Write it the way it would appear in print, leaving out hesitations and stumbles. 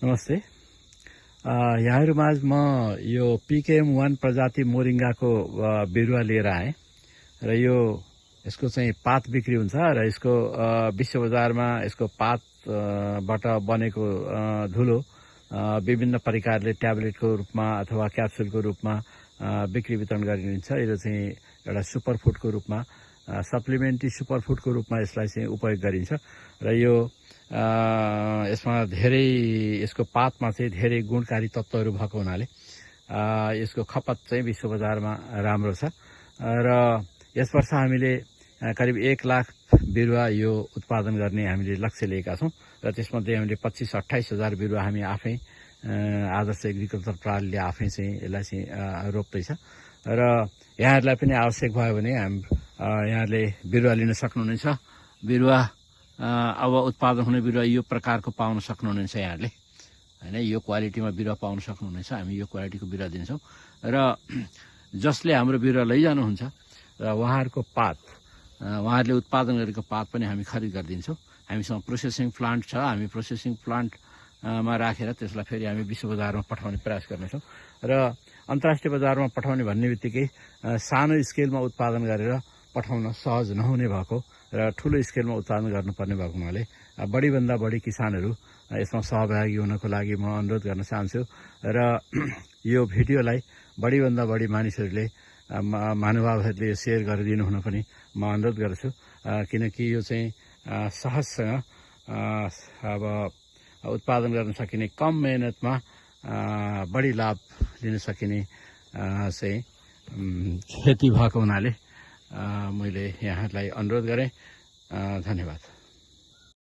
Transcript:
नमस्ते। यहाँहरूमाझ म यो PKM1 प्रजाति मोरिङ्गाको बिरुवा लिएर आएँ र यसको चाहिँ पात बिक्री हुन्छ र यसको विश्व बजारमा यसको पातबाट बनेको धुलो विभिन्न प्रकारले ट्याब्लेटको रूपमा अथवा क्याप्सुलको रूपमा बिक्री वितरण गरिन्छ। यो चाहिँ एउटा सुपरफुडको रूपमा सप्लिमेन्ट्री सुपरफुडको रूपमा यसलाई चाहिँ उपयोग गरिन्छ र यसमा धेरै यसको पातमा चाहिँ धेरै गुणकारी तत्त्वहरू भएको हुनाले यसको खपत चाहिँ विश्व बजारमा राम्रो छ र यस वर्ष हामीले करिब 1 लाख बिरुवा यो उत्पादन गर्ने हामीले लक्ष्य लिएका छौं र त्यसमध्ये हामीले 25-28 हजार बिरुवा हामी आफै आदर्श एग्रिकल्चर प्रणालीले आफै चाहिँ यसलाई चाहिँ रोप्दैछ र यहाँहरूलाई पनि आवश्यक भयो भने यहाँहरूले बिरुवा लिन सक्नुहुनेछ। बिरुवा अब उत्पादन हुने बिरुवा यो प्रकारको पाउन सक्नुहुनेछ यहाँहरूले हैन। यो क्वालिटीमा बिरुवा पाउन सक्नुहुनेछ। हामी यो क्वालिटीको बिरुवा दिन्छौं र जसले हाम्रो बिरुवा लैजानुहुन्छ र उहाँहरूको पात उहाँहरूले उत्पादन गरेको पात पनि हामी खरिद गरिदिन्छौं। हामीसँग प्रोसेसिङ प्लान्ट छ। हामी प्रोसेसिङ प्लान्टमा राखेर त्यसलाई फेरि हामी विश्व बजारमा पठाउने प्रयास गर्नेछौं र अन्तर्राष्ट्रिय बजारमा पठाउने भन्ने बित्तिकै सानो स्केलमा उत्पादन गरेर पठाउन सहज नहुने भएको र ठूलो स्केलमा उत्पादन गर्नुपर्ने भएको हुनाले बढीभन्दा बढी किसानहरू यसमा सहभागी हुनको लागि म अनुरोध गर्न चाहन्छु र यो भिडियोलाई बढीभन्दा बढी मानिसहरूले महानुभावहरूले शेयर गरिदिनु हुन पनि म अनुरोध गर्छु किनकि यो चाहिँ सहजसँग अब उत्पादन गर्न सकिने कम मेहनतमा बढी लाभ लिन सकिने चाहिँ खेती भएको हुनाले मैले यहाँहरूलाई अनुरोध गरेँ। धन्यवाद।